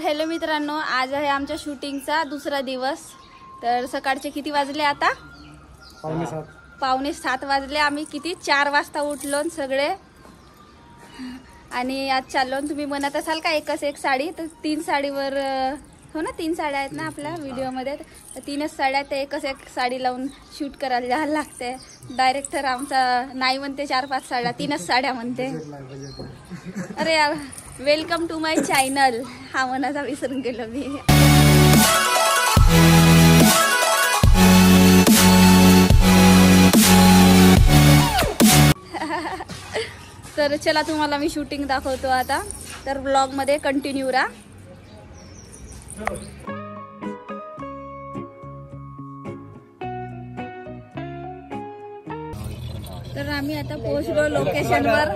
Hello मित्रांनो, आज आहे आमच्या शूटिंगचा दुसरा दिवस। तर सकाळचे किती वाजले आता? 6:45 वाजले। आम्ही किती 4 वाजता उठलो सगळे आणि आज चाललो। तुम्ही म्हणत असाल का एकच एक साडी, तर 3 साडीवर हो ना, 3 साड्या आहेत ना आपल्या व्हिडिओ मध्ये, तर 3च साड्या, ते एकच एक साडी लावून शूट करायला जायला लागते। डायरेक्टर आमचा नाही म्हणते 4-5 साड्या, 3च साड्या म्हणते। अरे यार, वेलकम टू माय चॅनल हा म्हणायचा विसरून गेलो मी। तर चला तुम्हाला मी शूटिंग दाखवतो आता, तर ब्लॉग मध्ये कंटिन्यू राहा। तर आम्ही आता पोहोचलो लोकेशनवर।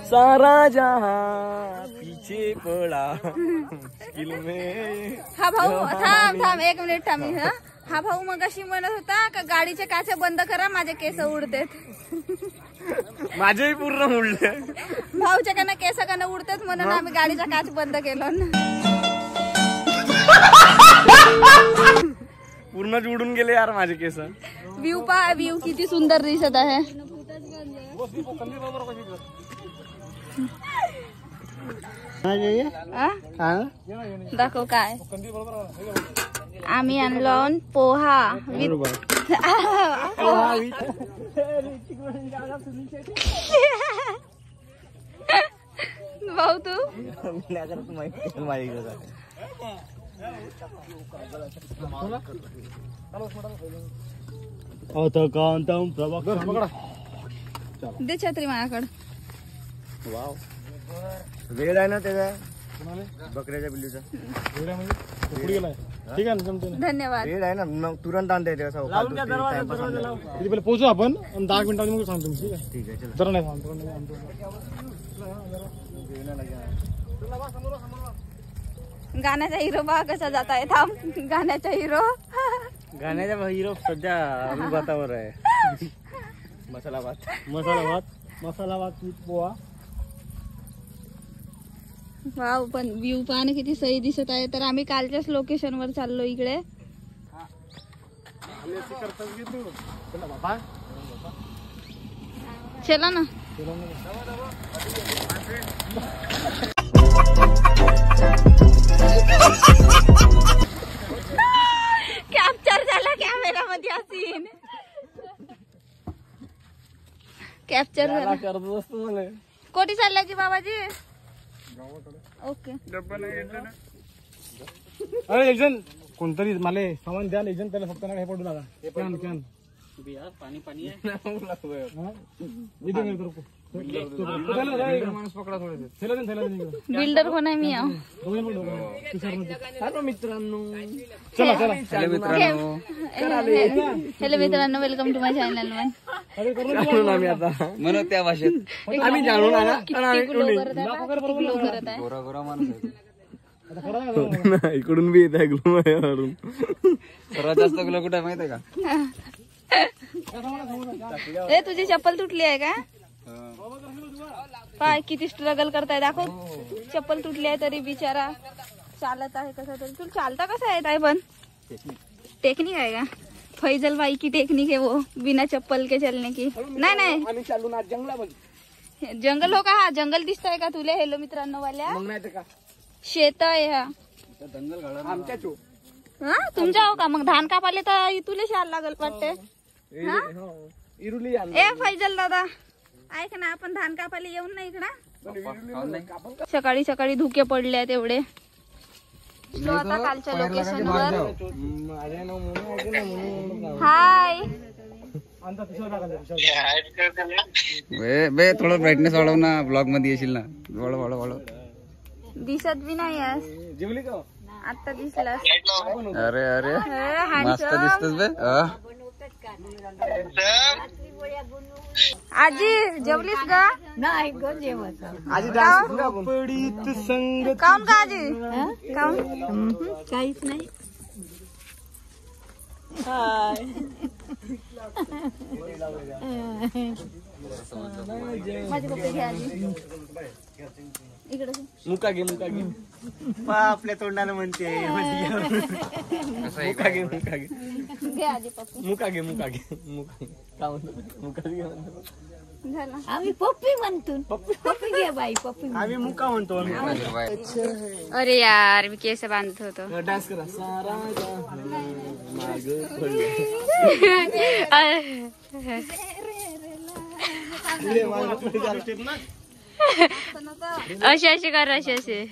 सारा जहां पीछे पड़ा में। हा भाऊ थांब 1 मिनिट थांब। हा भाऊ मगाशी म्हणत होता का गाडीचे काचे बंद करा, माझे केस उडतात। माझेही पूर्ण उडले। भाऊच्या काना केस काना उडतात म्हणून आम्ही गाडीचा काच बंद केलो ना। पूर्णच उडून गेले यार माझे केस। व्ह्यू किती सुंदर दिसत आहे। दाखव काय आम्ही आणलो पोहा भाऊ तू दे छत्री माझ्याकडे। वाव, वेळ आहे ना त्याचा बकऱ्याच्या बिल्लीचा। ठीक आहे ना, धन्यवाद। वेळ आहे ना, मग तुरंत आणता येते। पहिले पोहोचू आपण 10 मिनिटांनी मग सांगतो। ठीक आहे, जरा नाही सांगतो। गाण्याचा हिरो बा कसा जात आहे। थांब, गाण्याचा हिरो सध्या भातावर आहे। मसाला भात पोहा। वाव, पण व्ह्यू पाहणं किती सही दिसत आहे। तर आम्ही कालच्याच लोकेशन वर चाललो इकडे। चला ना। कॅप्चर झाला कॅमेरा मध्ये असीन। कॅप्चर झाला। कोठी चाललायची बाबाजी? ओके। अरे एक जण कोणतरी मला सामान द्या, एक जण त्याला फक्त हे पडू लागा। कॅन पाणी बिल्डर कोण आहे मी? मित्रांनो, हॅलो मित्रांनो, वेलकम टू माय चॅनल। आम्ही आता म्हणत त्या भाषेत आम्ही जाणून आला। इकडून बी येत आहे ग्लो, सर्वात जास्त ग्लो कुठे माहिती आहे का? ए, तुझी चप्पल तुटली आहे का? पाय किती स्ट्रगल करताय, दाखव। चप्पल तुटली आहे तरी बिचारा चालत आहे कसा तरी। तुला चालता कसं आहे ताई? पण टेक्निक आहे का? फैजल भाई की टेक्निक है वो, बिना चप्पल के चलने की। नाही आम्ही चालू ना जंगलामध्ये। जंगल हो का? हा जंगल दिसतंय का तुले? हॅलो मित्रांनो वाल्या, शेत आहे हा आमच्या चो। हा तुमच्या हो का? मग धान कापाले तर तुले शाल लागल वाटते। इरुली ए फैजल दादा, ऐक ना, आपण धान कापायला येऊन नाही इकडं? सकाळी सकाळी धुके पडले आहेत एवढे। आता कालच्या लोकेशन वर हाय। बे थोडं ब्राईटनेस वाढव ना, ब्लॉग मध्ये येशील ना। वाढव दिसत बी नाही आज। जेवली का? आता दिसलास। अरे मस्त दिसतस बे। आजी जेवलीस का? नाही ग जेवत। आजी डान्स पडीत संग काऊन का आजी? काऊन? काहीच नाही। माझे कपडे घ्या आजी। इकडे मुका घे आपल्या तोंडाला म्हणते मुका घे घे आधी पप्पी मुका घे काय म्हणतो मुका घे म्हणतो झाला. आम्ही पप्पी म्हणतो. पप्पी घे बाई पप्पी. आम्ही मुका म्हणतो अरे यार मी केस बांधत होतो. डान्स करा सारा अशी अशी कर अशी अशी.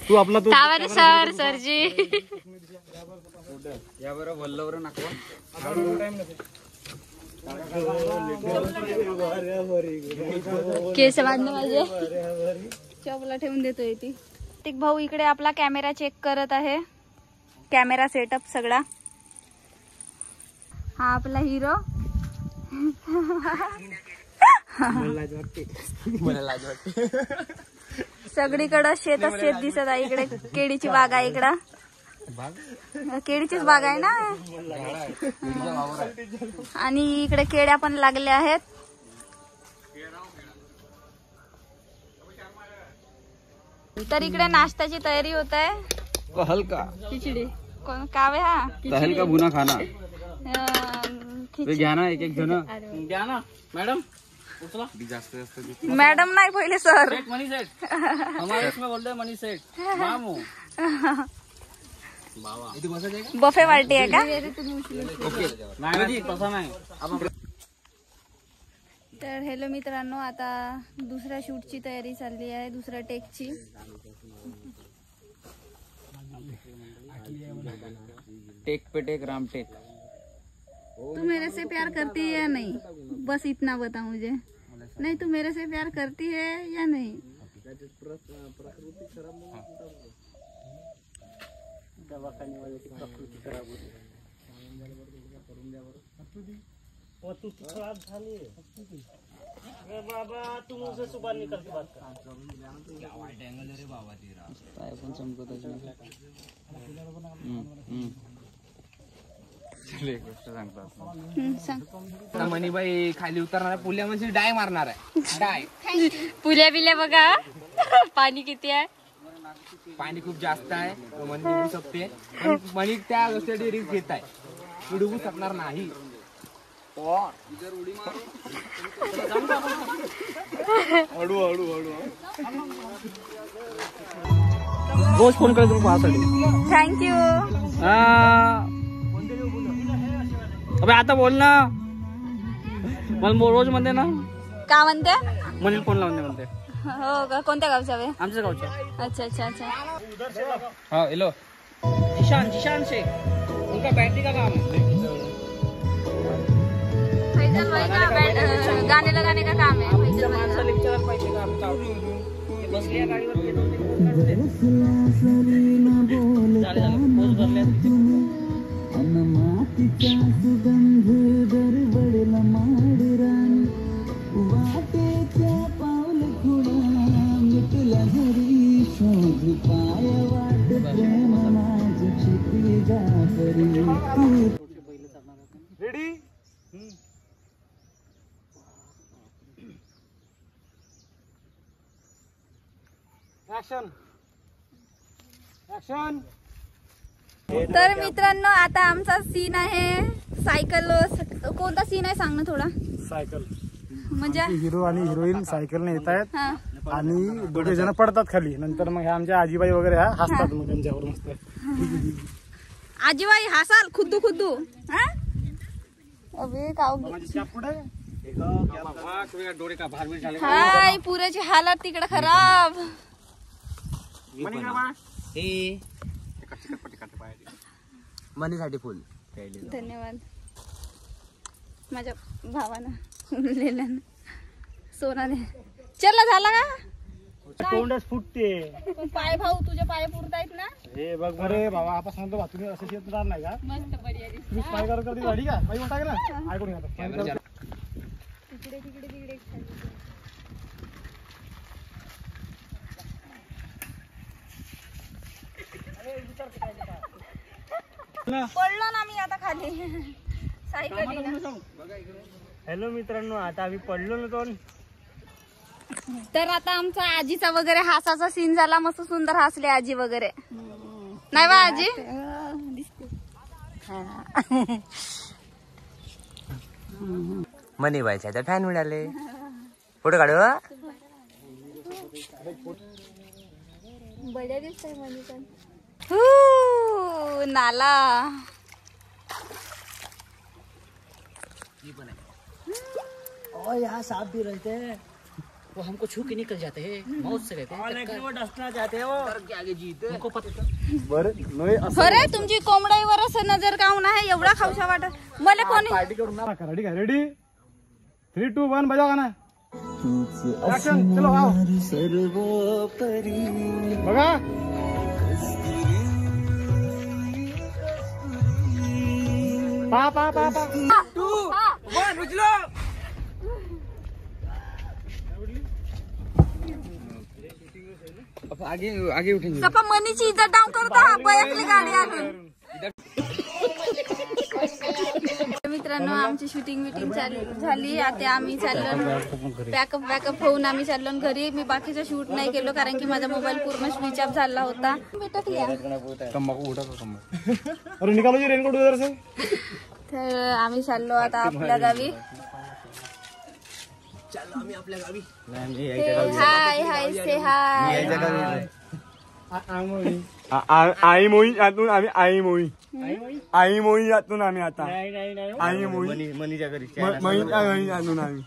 तू आपला तू तावारे सर सरजी या बरं वल्लवर नाकवा केस बांधणे माझे चॉपला ठेवून देतोय ती. एक भाऊ इकडे आपला कॅमेरा चेक करत आहे. कॅमेरा सेटअप सगळा. हा आपला हिरो. मला लाज वाटते. सगळीकडं शेतच शेत दिसत आहे. इकडे केळीची बाग आहे. इकडं केळीचीच बाग आहे ना. आणि इकडे केळ्या पण लागल्या आहेत. तर इकडे नाश्त्याची तयारी होत आहे. हलका खिचडी कोण कावे हा हलका भुना खाना खिचडी. घ्या ना एक जण घ्या ना मॅडम उचला. जास्त मॅडम नाही पहिले सर. मनी सेट हमारे इसमें बोलते हैं मनी सेट मामू बफे पार्टी आहे का. नाही तसा नाही. तर हॅलो मित्रांनो, आता दुसऱ्या शूटची तयारी चालली आहे. दुसऱ्या टेकची. टेक पे टेक राम टेक. तू मेरे से प्यार करती है या नहीं, बस इतना बता मुझे. नहीं तू मेरे से प्यार करती है या नहीं. बाबा तू मुझसे सुबह निकल के बात कर. सांगतात मणीबाई खाली उतरणार पुल्या म्हणजे डाय मारणार आहे. डाय पुल्या बिल्या बघा. पाणी किती आहे. पाणी खूप जास्त आहे. मणी डुबू शकते. पण मणी त्या गोष्टी रिस्क घेत आहे. तू डुबू शकणार नाही. रोज फोन करायचं पाहासाठी. थँक्यू. अबे आता बोल ना. मला रोज म्हणते ना. का म्हणते. मनील फोन लावून दे म्हणते. हो का. कोणत्या गावच्या वे. आमच्या गावच्या. अच्छा अच्छा अच्छा. हाँ हेलो जिशान शेख उनका बैटरी का काम है. फैजल भाई का गाने लगाने का काम है. फैजल भाई का. लेक्चर पाहिजे का आमच्या बसल्या गाडीवर ते 2-3 फोन करते. झाले पोस्ट भरले. रेडी. Action action. तर मित्रांनो, आता आमचा सीन आहे सायकल. कोणता सीन आहे सांग ना थोडा. सायकल म्हणजे हिरो आणि हिरोईन सायकलने येत आहेत हा. आणि दोघे जण पडतात खाली. नंतर मग ह्या आमच्या आजीबाई वगैरे ह्या हसतात मग त्यांच्यावर मस्त. आजीबाई हसाल खुद्दू खुद्दू. हा? अबे काव. डोळे का भार झाले. हाय पुऱ्याची हालत तिकडे खराब. मनीसाठी फुल. धन्यवाद माझ्या भावानं लिहिल्यानं सोनाने. चला झाला का. तोंडच फुटते. पाय भाऊ तुझे पाय पुरतायत ना. हे बघ बरे बाबा. आपण सांगतो बा तुम्ही असं शेत राहणार नाही का. मस्त पर्याय. तुम्ही स्पाय करत गाडी का बाई म्हणता ना. ऐकून घ्या. तिकडे तिकडे तिकडे. पडलो ना मी आता खाली सायकल. हॅलो मित्रांनो, आता आम्ही पडलो ना दोन. तर आता आमचा आजीचा वगैरे हासाचा सीन झाला. मस्त सुंदर हसले आजी वगैरे, नाही बा आजी? मनी बायच्या त्या फॅन मिळाले. फोटो काढू. बड्या दिसतंय मनी पण. नाला और यहाँ सांप भी रहते हैं, वो हमको छू के निकल जाते हैं, मौत से रहते हैं। वो डसना चाहते हो. हमको पता अरे तुमची कोंबड्यावर असं नजर काऊन आहे? एवढा खाऊशा वाटत मला कोणी. पार्टी करून ना. रेडी का? रेडी 3, 2, 1 बजाव गाना. ऍक्शन. चलो आओ. बघा. पा पा पा पा. 2, 1 उचलो. आगे आगे उठेंगे. सपा मनीची इज्जत डाऊन करता बयकली गाडी आणून. मित्रांनो, आमची शूटिंग झाली. आता आम्ही चाललो पॅकअप होऊन आम्ही चाललो घरी. मी बाकीचं शूट नाही केलं कारण की माझा मोबाईल पूर्ण स्विच ऑफ झाला होता. तंबाखू उठा. अरे निकालो जी रेनकोट उधर से. तर आम्ही चाललो आता आपल्या गावी. हाय हाय से हाय. आई मोई यातून आम्ही आई मोई यातून आम्ही आता आई मोई मनीच्या घरी यातून आम्ही.